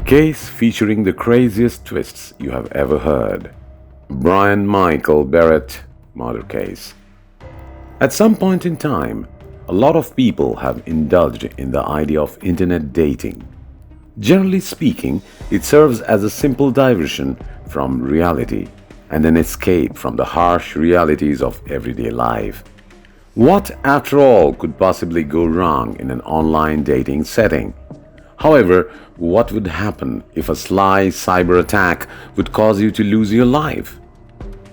Case featuring the craziest twists you have ever heard. Brian Michael Barrett murder case. At some point in time, a lot of people have indulged in the idea of internet dating. Generally speaking, it serves as a simple diversion from reality and an escape from the harsh realities of everyday life. What, after all, could possibly go wrong in an online dating setting? However, what would happen if a sly cyber attack would cause you to lose your life?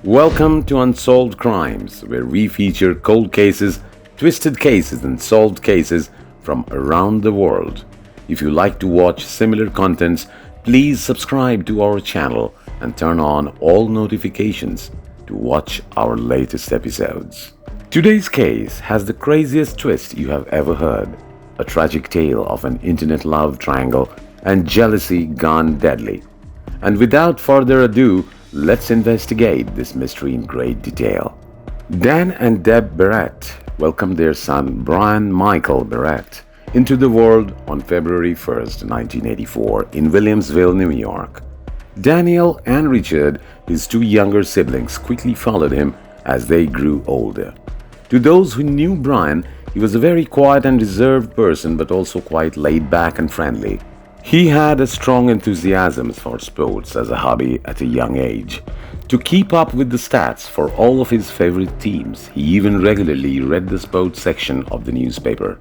Welcome to Unsolved Crimes, where we feature cold cases, twisted cases, and solved cases from around the world. If you like to watch similar contents, please subscribe to our channel and turn on all notifications to watch our latest episodes. Today's case has the craziest twist you have ever heard. A tragic tale of an internet love triangle and jealousy gone deadly. And without further ado, let's investigate this mystery in great detail. Dan and Deb Barrett welcomed their son Brian Michael Barrett into the world on February 1st, 1984 in Williamsville, New York. Daniel and Richard, his two younger siblings, quickly followed him as they grew older. To those who knew Brian, he was a very quiet and reserved person, but also quite laid back and friendly. He had a strong enthusiasm for sports as a hobby at a young age. To keep up with the stats for all of his favorite teams, he even regularly read the sports section of the newspaper.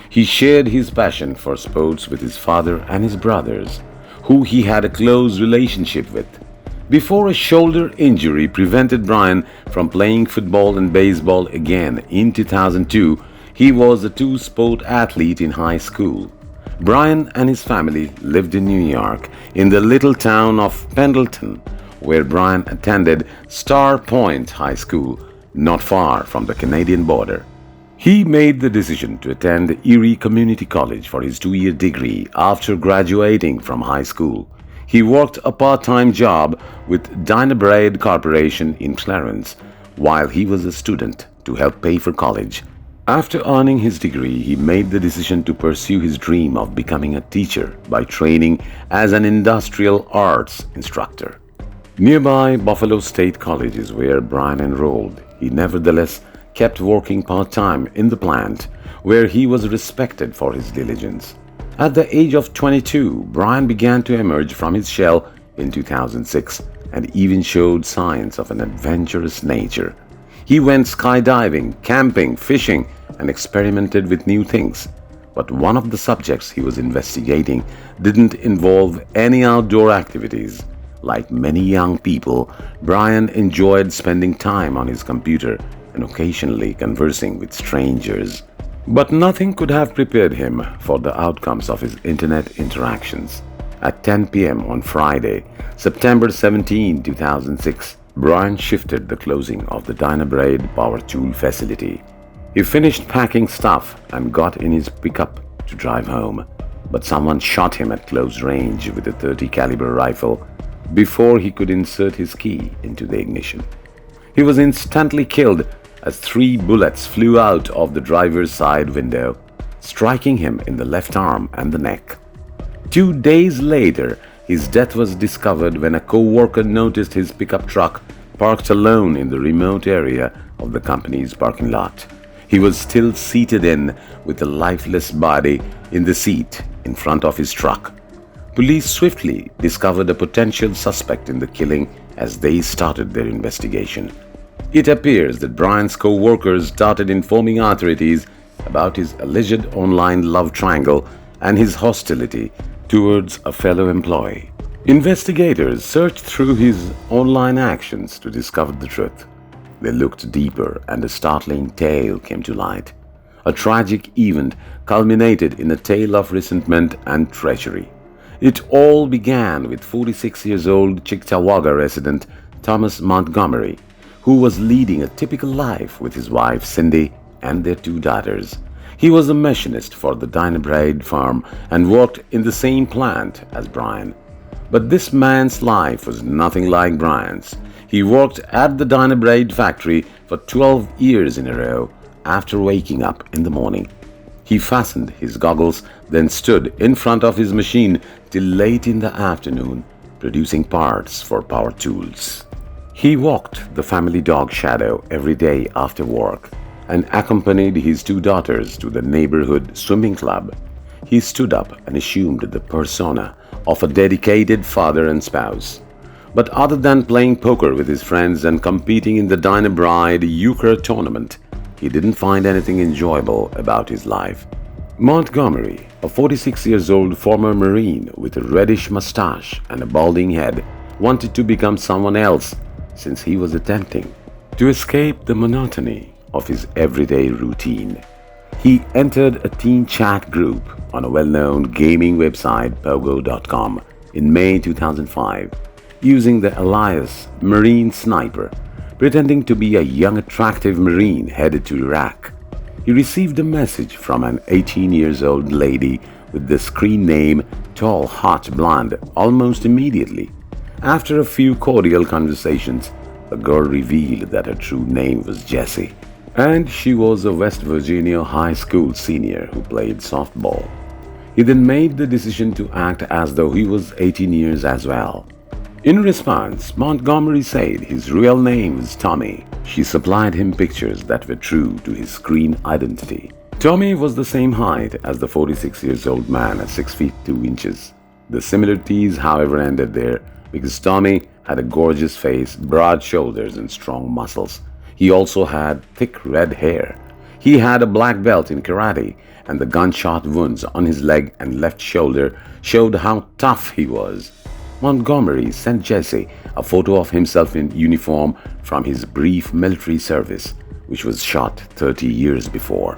He shared his passion for sports with his father and his brothers, who he had a close relationship with. Before a shoulder injury prevented Brian from playing football and baseball again in 2002, he was a two-sport athlete in high school. Brian and his family lived in New York, in the little town of Pendleton, where Brian attended Star Point High School, not far from the Canadian border. He made the decision to attend Erie Community College for his two-year degree after graduating from high school. He worked a part-time job with Dynabrade Corporation in Clarence while he was a student to help pay for college. After earning his degree, he made the decision to pursue his dream of becoming a teacher by training as an industrial arts instructor. Nearby Buffalo State College is where Brian enrolled. He nevertheless kept working part-time in the plant, where he was respected for his diligence. At the age of 22, Brian began to emerge from his shell in 2006 and even showed signs of an adventurous nature. He went skydiving, camping, fishing, and experimented with new things. But one of the subjects he was investigating didn't involve any outdoor activities. Like many young people, Brian enjoyed spending time on his computer and occasionally conversing with strangers. But nothing could have prepared him for the outcomes of his internet interactions. At 10 p.m. on Friday, September 17, 2006, Brian shifted the closing of the Dynabrade power tool facility. He finished packing stuff and got in his pickup to drive home, but someone shot him at close range with a .30 caliber rifle before he could insert his key into the ignition. He was instantly killed as 3 bullets flew out of the driver's side window, striking him in the left arm and the neck. 2 days later, his death was discovered when a co-worker noticed his pickup truck parked alone in the remote area of the company's parking lot. He was still seated in with a lifeless body in the seat in front of his truck. Police swiftly discovered a potential suspect in the killing as they started their investigation. It appears that Brian's co-workers started informing authorities about his alleged online love triangle and his hostility towards a fellow employee. Investigators searched through his online actions to discover the truth. They looked deeper and a startling tale came to light. A tragic event culminated in a tale of resentment and treachery. It all began with 46-year-old Cheektowaga resident Thomas Montgomery, who was leading a typical life with his wife Cindy and their 2 daughters. He was a machinist for the Dynabrade firm and worked in the same plant as Brian. But this man's life was nothing like Brian's. He worked at the Dynabrade factory for 12 years in a row after waking up in the morning. He fastened his goggles, then stood in front of his machine till late in the afternoon, producing parts for power tools. He walked the family dog Shadow every day after work and accompanied his two daughters to the neighborhood swimming club. He stood up and assumed the persona of a dedicated father and spouse. But other than playing poker with his friends and competing in the Diner Bride euchre tournament, he didn't find anything enjoyable about his life. Montgomery, a 46-year-old former Marine with a reddish mustache and a balding head, wanted to become someone else since he was attempting to escape the monotony of his everyday routine. He entered a teen chat group on a well-known gaming website Pogo.com in May 2005, using the alias Marine Sniper, pretending to be a young attractive Marine headed to Iraq. He received a message from an 18-year-old lady with the screen name Tall Hot Blonde almost immediately. After a few cordial conversations, the girl revealed that her true name was Jessie, and she was a West Virginia high school senior who played softball. He then made the decision to act as though he was 18 years as well. In response, Montgomery said his real name was Tommy. She supplied him pictures that were true to his screen identity. Tommy was the same height as the 46-year-old man at 6 feet 2 inches. The similarities, however, ended there because Tommy had a gorgeous face, broad shoulders, and strong muscles. He also had thick red hair. He had a black belt in karate, and the gunshot wounds on his leg and left shoulder showed how tough he was. Montgomery sent Jesse a photo of himself in uniform from his brief military service, which was shot 30 years before.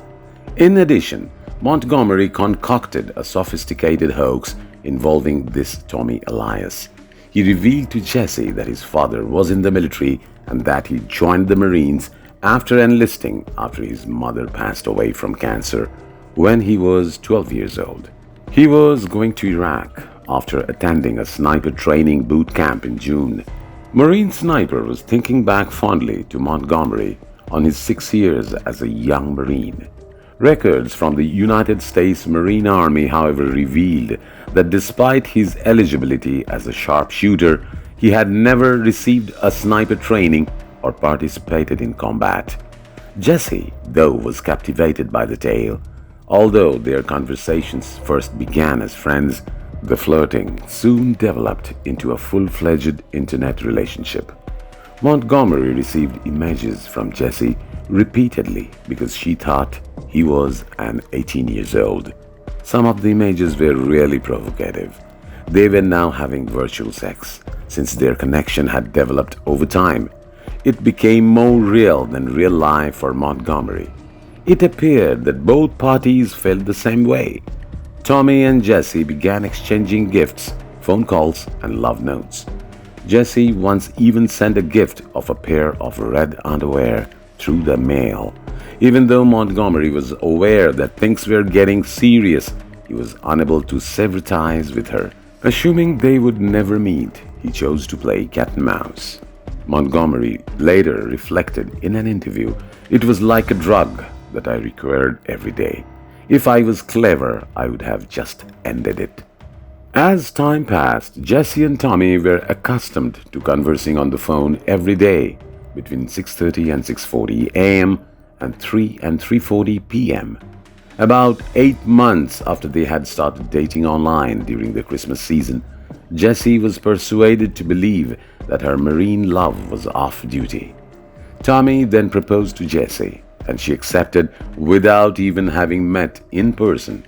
In addition, Montgomery concocted a sophisticated hoax involving this Tommy alias. He revealed to Jesse that his father was in the military and that he joined the Marines after enlisting after his mother passed away from cancer when he was 12 years old. He was going to Iraq after attending a sniper training boot camp in June. Marine Sniper was thinking back fondly to Montgomery on his 6 years as a young Marine. Records from the United States Marine Army, however, revealed that despite his eligibility as a sharpshooter, he had never received a sniper training or participated in combat. Jesse, though, was captivated by the tale. Although their conversations first began as friends, the flirting soon developed into a full-fledged internet relationship. Montgomery received images from Jesse repeatedly because she thought he was an 18 years old. Some of the images were really provocative. They were now having virtual sex. Since their connection had developed over time, it became more real than real life for Montgomery. It appeared that both parties felt the same way. Tommy and Jesse began exchanging gifts, phone calls, and love notes. Jesse once even sent a gift of a pair of red underwear through the mail. Even though Montgomery was aware that things were getting serious, he was unable to sever ties with her. Assuming they would never meet, he chose to play cat and mouse. Montgomery later reflected in an interview, "It was like a drug that I required every day. If I was clever, I would have just ended it." As time passed, Jesse and Tommy were accustomed to conversing on the phone every day between 6:30 and 6:40 a.m. and 3 and 3:40 p.m. About 8 months after they had started dating online during the Christmas season, Jessie was persuaded to believe that her Marine love was off duty. Tommy then proposed to Jessie, and she accepted without even having met in person.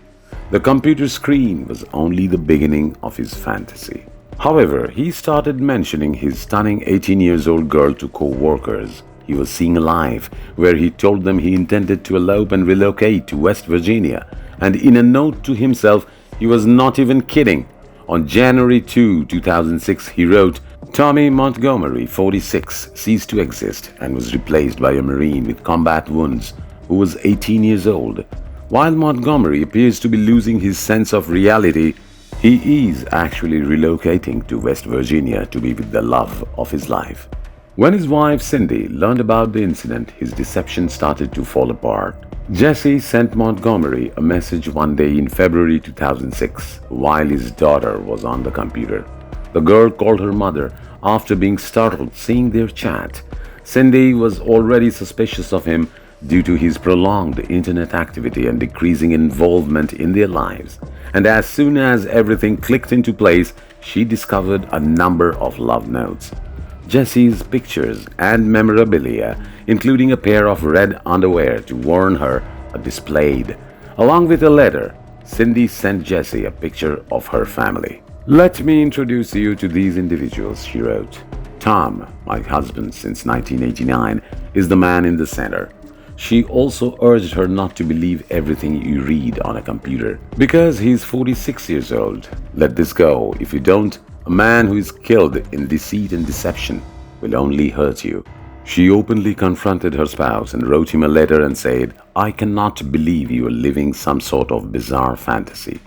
The computer screen was only the beginning of his fantasy. However, he started mentioning his stunning 18-year-old girl to co-workers he was seeing alive, where he told them he intended to elope and relocate to West Virginia, and in a note to himself, he was not even kidding. On January 2, 2006, he wrote, "Tommy Montgomery, 46, ceased to exist and was replaced by a Marine with combat wounds who was 18 years old. While Montgomery appears to be losing his sense of reality, he is actually relocating to West Virginia to be with the love of his life." When his wife Cindy learned about the incident, his deception started to fall apart. Jesse sent Montgomery a message one day in February 2006 while his daughter was on the computer. The girl called her mother after being startled seeing their chat. Cindy was already suspicious of him due to his prolonged internet activity and decreasing involvement in their lives. And as soon as everything clicked into place, she discovered a number of love notes. Jesse's pictures and memorabilia, including a pair of red underwear to warn her, are displayed. Along with a letter, Cindy sent Jesse a picture of her family. "Let me introduce you to these individuals," she wrote. "Tom, my husband since 1989, is the man in the center." She also urged her not to believe everything you read on a computer, because he's 46 years old. "Let this go. If you don't, a man who is killed in deceit and deception will only hurt you." She openly confronted her spouse and wrote him a letter and said, "I cannot believe you are living some sort of bizarre fantasy.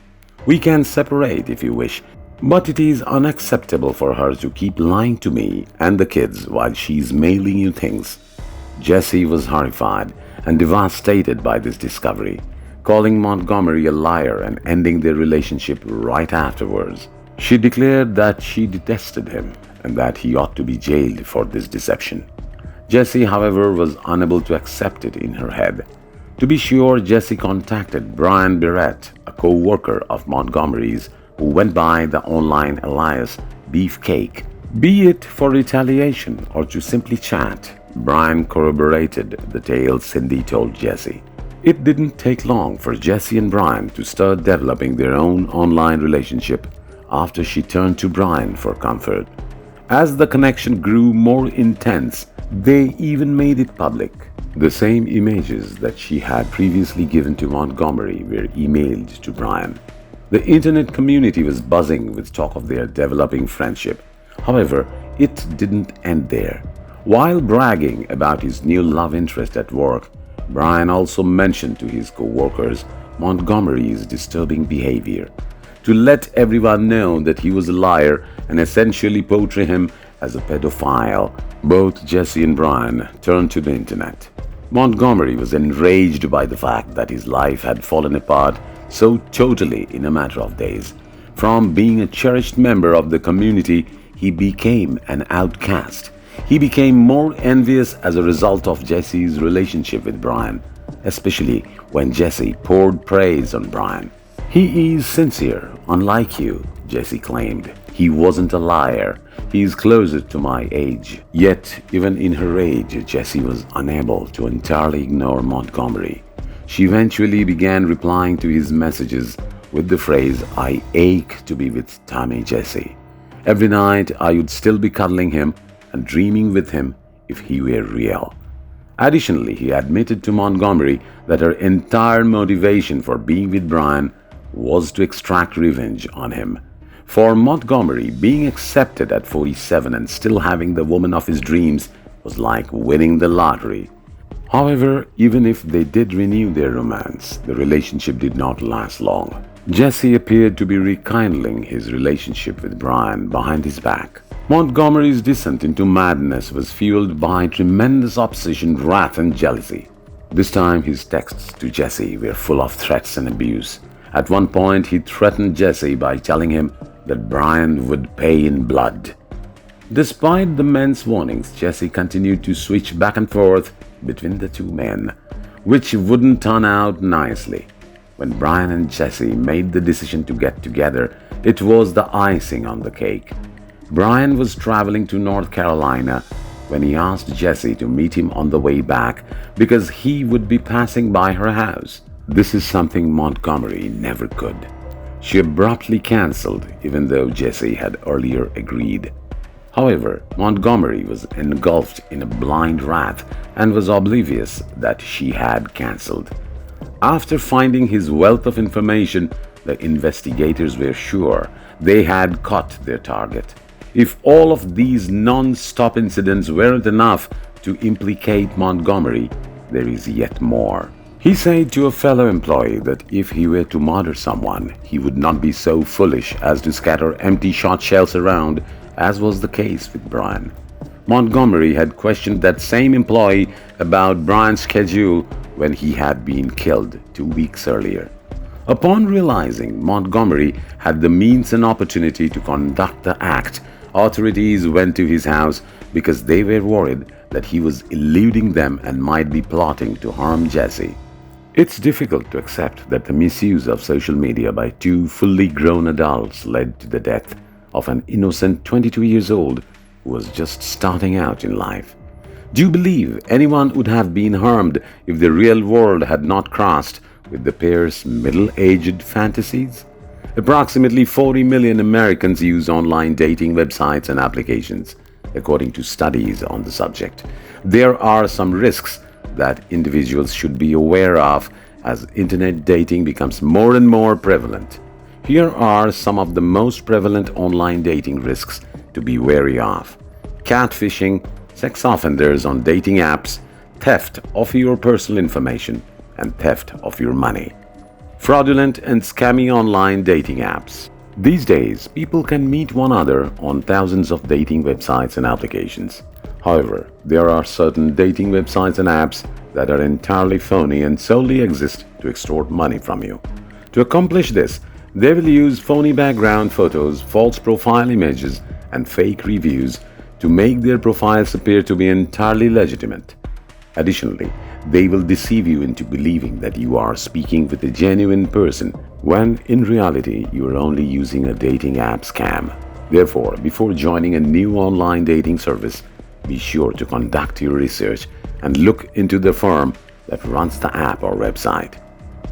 We can separate if you wish, but it is unacceptable for her to keep lying to me and the kids while she's mailing you things." Jesse was horrified and devastated by this discovery, calling Montgomery a liar and ending their relationship right afterwards. She declared that she detested him and that he ought to be jailed for this deception. Jesse, however, was unable to accept it in her head. To be sure, Jesse contacted Brian Barrett, a co-worker of Montgomery's who went by the online alias Beefcake. Be it for retaliation or to simply chat, Brian corroborated the tale Cindy told Jesse. It didn't take long for Jesse and Brian to start developing their own online relationship after she turned to Brian for comfort. As the connection grew more intense, they even made it public. The same images that she had previously given to Montgomery were emailed to Brian. The internet community was buzzing with talk of their developing friendship. However, it didn't end there. While bragging about his new love interest at work, Brian also mentioned to his co-workers Montgomery's disturbing behavior, to let everyone know that he was a liar and essentially portray him as a pedophile. Both Jesse and Brian turned to the internet. Montgomery was enraged by the fact that his life had fallen apart so totally in a matter of days. From being a cherished member of the community, he became an outcast. He became more envious as a result of Jesse's relationship with Brian, especially when Jesse poured praise on Brian. "He is sincere, unlike you," Jesse claimed. "He wasn't a liar. He is closer to my age." Yet, even in her rage, Jesse was unable to entirely ignore Montgomery. She eventually began replying to his messages with the phrase, "I ache to be with Tommy Jesse. Every night I would still be cuddling him and dreaming with him if he were real." Additionally, he admitted to Montgomery that her entire motivation for being with Brian was to extract revenge on him. For Montgomery, being accepted at 47 and still having the woman of his dreams was like winning the lottery. However, even if they did renew their romance, the relationship did not last long. Jesse appeared to be rekindling his relationship with Brian behind his back. Montgomery's descent into madness was fueled by tremendous obsession, wrath, and jealousy. This time, his texts to Jesse were full of threats and abuse. At one point, he threatened Jesse by telling him that Brian would pay in blood. Despite the men's warnings, Jesse continued to switch back and forth between the two men, which wouldn't turn out nicely. When Brian and Jesse made the decision to get together, it was the icing on the cake. Brian was traveling to North Carolina when he asked Jesse to meet him on the way back because he would be passing by her house. This is something Montgomery never could. She abruptly cancelled, even though Jesse had earlier agreed. However, Montgomery was engulfed in a blind wrath and was oblivious that she had cancelled. After finding his wealth of information, the investigators were sure they had caught their target. If all of these non-stop incidents weren't enough to implicate Montgomery, there is yet more. He said to a fellow employee that if he were to murder someone, he would not be so foolish as to scatter empty shot shells around, as was the case with Brian. Montgomery had questioned that same employee about Brian's schedule when he had been killed 2 weeks earlier. Upon realizing Montgomery had the means and opportunity to conduct the act, authorities went to his house because they were worried that he was eluding them and might be plotting to harm Jesse. It's difficult to accept that the misuse of social media by two fully grown adults led to the death of an innocent 22 years old who was just starting out in life. Do you believe anyone would have been harmed if the real world had not crossed with the pair's middle-aged fantasies? Approximately 40 million Americans use online dating websites and applications, according to studies on the subject. There are some risks that individuals should be aware of as internet dating becomes more and more prevalent. Here are some of the most prevalent online dating risks to be wary of: catfishing, sex offenders on dating apps, theft of your personal information, and theft of your money. Fraudulent and scammy online dating apps. These days, people can meet one another on thousands of dating websites and applications. However, there are certain dating websites and apps that are entirely phony and solely exist to extort money from you. To accomplish this, they will use phony background photos, false profile images, and fake reviews to make their profiles appear to be entirely legitimate. Additionally, they will deceive you into believing that you are speaking with a genuine person when in reality you are only using a dating app scam. Therefore, before joining a new online dating service, be sure to conduct your research and look into the firm that runs the app or website.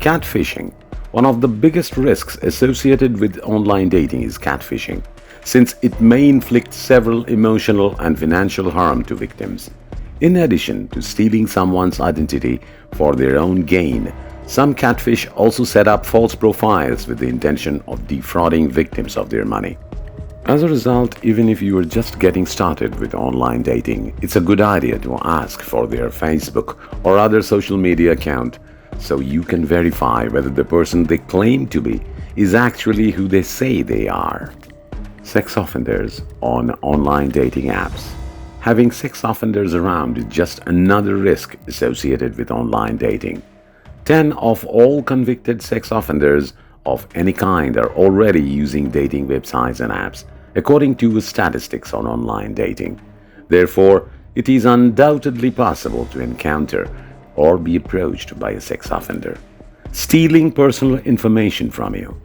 Catfishing. One of the biggest risks associated with online dating is catfishing, since it may inflict several emotional and financial harm to victims. In addition to stealing someone's identity for their own gain, some catfish also set up false profiles with the intention of defrauding victims of their money. As a result, even if you are just getting started with online dating, it's a good idea to ask for their Facebook or other social media account so you can verify whether the person they claim to be is actually who they say they are. Sex offenders on online dating apps. Having sex offenders around is just another risk associated with online dating. 10 of all convicted sex offenders of any kind are already using dating websites and apps, according to statistics on online dating. Therefore, it is undoubtedly possible to encounter or be approached by a sex offender. Stealing personal information from you.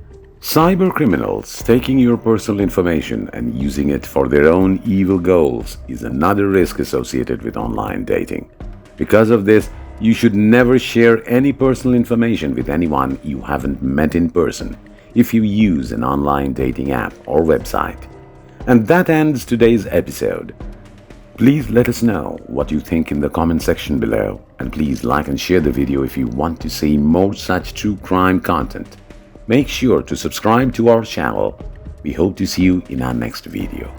Cyber criminals taking your personal information and using it for their own evil goals is another risk associated with online dating. Because of this, you should never share any personal information with anyone you haven't met in person if you use an online dating app or website. And that ends today's episode. Please let us know what you think in the comment section below, and please like and share the video if you want to see more such true crime content. Make sure to subscribe to our channel. We hope to see you in our next video.